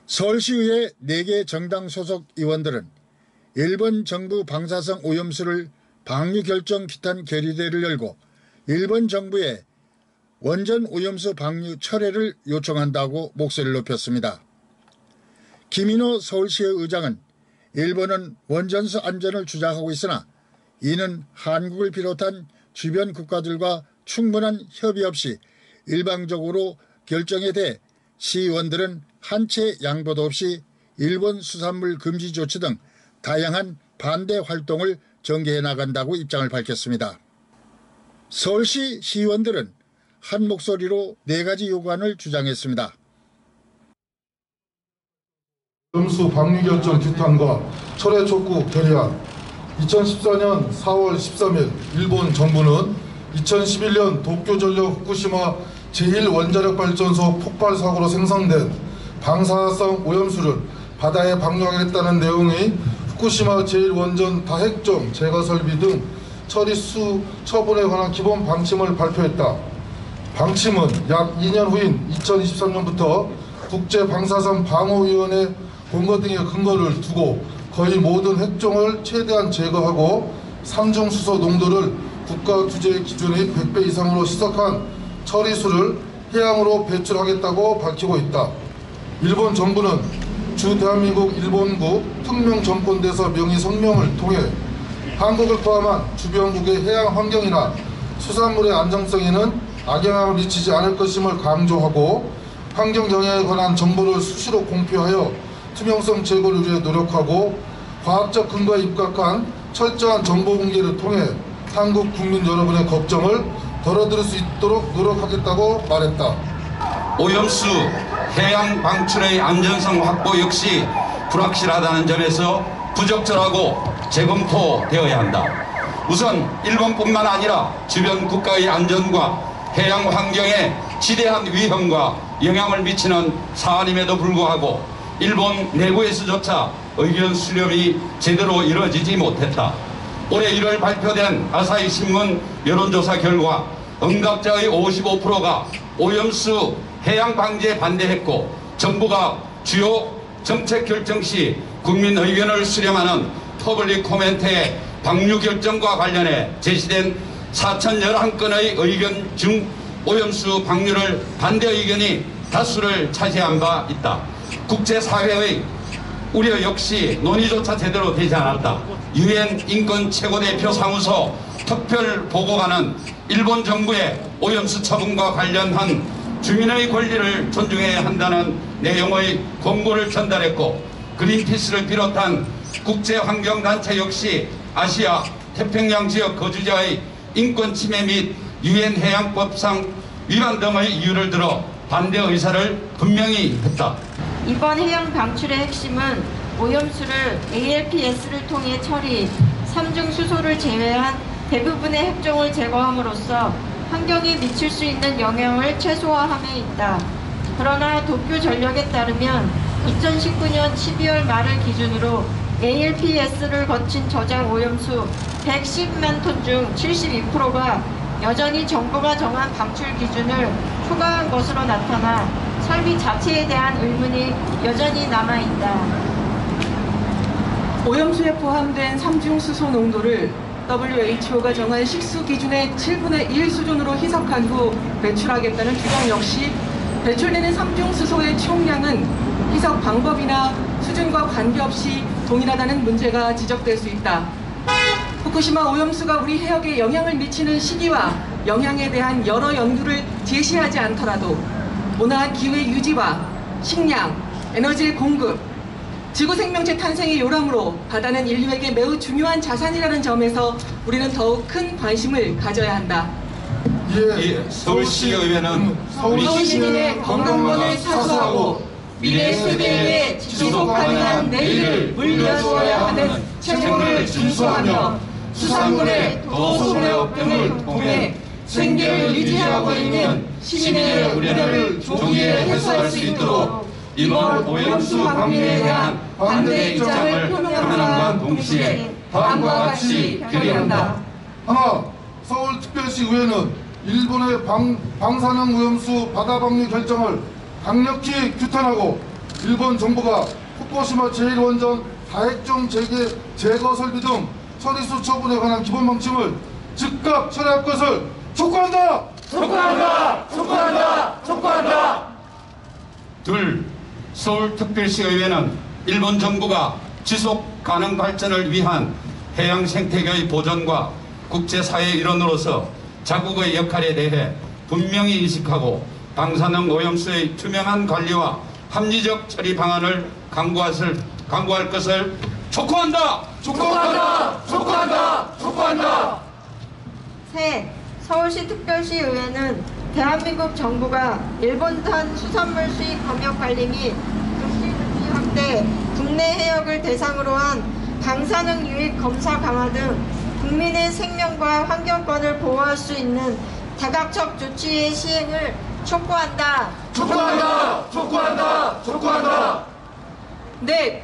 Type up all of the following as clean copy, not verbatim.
서울시의회 4개 정당 소속 의원들은 일본 정부 방사성 오염수를 방류 결정 기탄 결의대를 열고 일본 정부에 원전 오염수 방류 철회를 요청한다고 목소리를 높였습니다. 김인호 서울시의 의장은 일본은 원전수 안전을 주장하고 있으나 이는 한국을 비롯한 주변 국가들과 충분한 협의 없이 일방적으로 결정에 대해 시의원들은 한 채 양보도 없이 일본 수산물 금지 조치 등 다양한 반대 활동을 전개해 나간다고 입장을 밝혔습니다. 서울시 시의원들은 한 목소리로 4가지 요구안을 주장했습니다. 오염수 방류 결정 규탄과 철회 촉구 결의안. 2014년 4월 13일 일본 정부는 2011년 도쿄전력 후쿠시마 제1원자력발전소 폭발 사고로 생성된 방사성 오염수를 바다에 방류하겠다는 내용의 후쿠시마 제1원전 다핵점 제거 설비 등 처리수 처분에 관한 기본 방침을 발표했다. 방침은 약 2년 후인 2023년부터 국제방사선 방호위원회 공고 등의 근거를 두고 거의 모든 핵종을 최대한 제거하고 삼중수소 농도를 국가 규제 기준의 100배 이상으로 희석한 처리수를 해양으로 배출하겠다고 밝히고 있다. 일본 정부는 주 대한민국 일본국 특명정권대사 명의 성명을 통해 한국을 포함한 주변국의 해양 환경이나 수산물의 안정성에는 악영향을 미치지 않을 것임을 강조하고 환경 영향에 관한 정보를 수시로 공표하여 투명성 제고를 위해 노력하고 과학적 근거에 입각한 철저한 정보 공개를 통해 한국 국민 여러분의 걱정을 덜어드릴 수 있도록 노력하겠다고 말했다. 오염수 해양 방출의 안전성 확보 역시 불확실하다는 점에서 부적절하고 재검토되어야 한다. 우선 일본뿐만 아니라 주변 국가의 안전과 해양 환경에 지대한 위험과 영향을 미치는 사안임에도 불구하고 일본 내부에서조차 의견 수렴이 제대로 이루어지지 못했다. 올해 1월 발표된 아사히 신문 여론조사 결과 응답자의 55%가 오염수 해양 방지에 반대했고 정부가 주요 정책 결정 시 국민 의견을 수렴하는 퍼블릭 코멘트의 방류 결정과 관련해 제시된 4,011건의 의견 중 오염수 방류를 반대 의견이 다수를 차지한 바 있다. 국제사회의 우려 역시 논의조차 제대로 되지 않았다. 유엔 인권 최고대표 사무소 특별보고관은 일본 정부의 오염수 처분과 관련한 주민의 권리를 존중해야 한다는 내용의 권고를 전달했고 그린피스를 비롯한 국제환경단체 역시 아시아 태평양 지역 거주자의 인권 침해 및 유엔 해양법상 위반 등의 이유를 들어 반대 의사를 분명히 했다. 이번 해양 방출의 핵심은 오염수를 ALPS를 통해 처리, 삼중수소를 제외한 대부분의 핵종을 제거함으로써 환경에 미칠 수 있는 영향을 최소화함에 있다. 그러나 도쿄전력에 따르면 2019년 12월 말을 기준으로 ALPS를 거친 저장 오염수 110만 톤 중 72%가 여전히 정부가 정한 방출 기준을 초과한 것으로 나타나 설비 자체에 대한 의문이 여전히 남아있다. 오염수에 포함된 삼중수소 농도를 WHO가 정한 식수 기준의 7분의 1 수준으로 희석한 후 배출하겠다는 주장 역시 배출되는 삼중수소의 총량은 희석 방법이나 수준과 관계없이 동일하다는 문제가 지적될 수 있다. 후쿠시마 오염수가 우리 해역에 영향을 미치는 시기와 영향에 대한 여러 연구를 제시하지 않더라도 온화한 기후의 유지와 식량, 에너지의 공급, 지구 생명체 탄생의 요람으로 바다는 인류에게 매우 중요한 자산이라는 점에서 우리는 더욱 큰 관심을 가져야 한다. 서울시의회는 우리 시민의 건강권을 사수하고 미래 세대에게 지속 가능한 내일을 물려주어야 하는 책무를 준수하며 수산물의 도소매업 등을 통해 생계를 유지하고 있는 시민의 우려를 조기에 해소할 수 있도록 이번 오염수 방류에 대한 반대 입장을 표명함과 동시에 다음과 같이 결의한다. 하나, 서울특별시의회는 일본의 방사능 오염수 바다 방류 결정을 강력히 규탄하고 일본 정부가 후쿠시마 제1원전 다핵종 제거 설비 등 처리수 처분에 관한 기본 방침을 즉각 철회할 것을 촉구한다! 촉구한다! 촉구한다! 촉구한다! 둘, 서울특별시의회는 일본 정부가 지속 가능 발전을 위한 해양 생태계의 보존과 국제사회의 일원으로서 자국의 역할에 대해 분명히 인식하고 방사능 오염수의 투명한 관리와 합리적 처리 방안을 강구할 것을 촉구한다! 촉구한다! 촉구한다! 촉구한다! 셋, 서울시 특별시의회는 대한민국 정부가 일본산 수산물 수입 검역 관리 및 금지 확대, 국내 해역을 대상으로 한 방사능 유입 검사 강화 등 국민의 생명과 환경권을 보호할 수 있는 다각적 조치의 시행을 촉구한다. 촉구한다! 촉구한다! 촉구한다! 넷,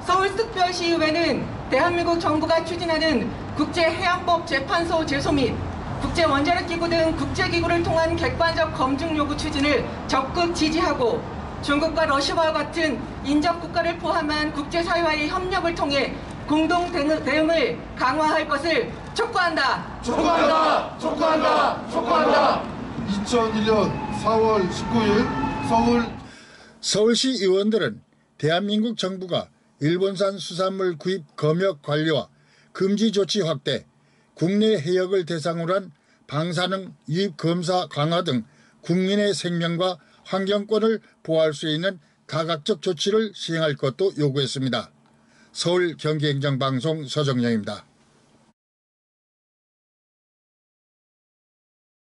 서울특별시의회는 대한민국 정부가 추진하는 국제해양법 재판소 제소 및 국제원자력기구 등 국제기구를 통한 객관적 검증 요구 추진을 적극 지지하고 중국과 러시아와 같은 인접국가를 포함한 국제사회와의 협력을 통해 공동 대응을 강화할 것을 촉구한다. 촉구한다! 촉구한다! 촉구한다! 2001년 4월 19일 서울시 의원들은 대한민국 정부가 일본산 수산물 구입 검역 관리와 금지 조치 확대, 국내 해역을 대상으로 한 방사능 유입 검사 강화 등 국민의 생명과 환경권을 보호할 수 있는 다각적 조치를 시행할 것도 요구했습니다. 서울 경기행정방송 서정영입니다.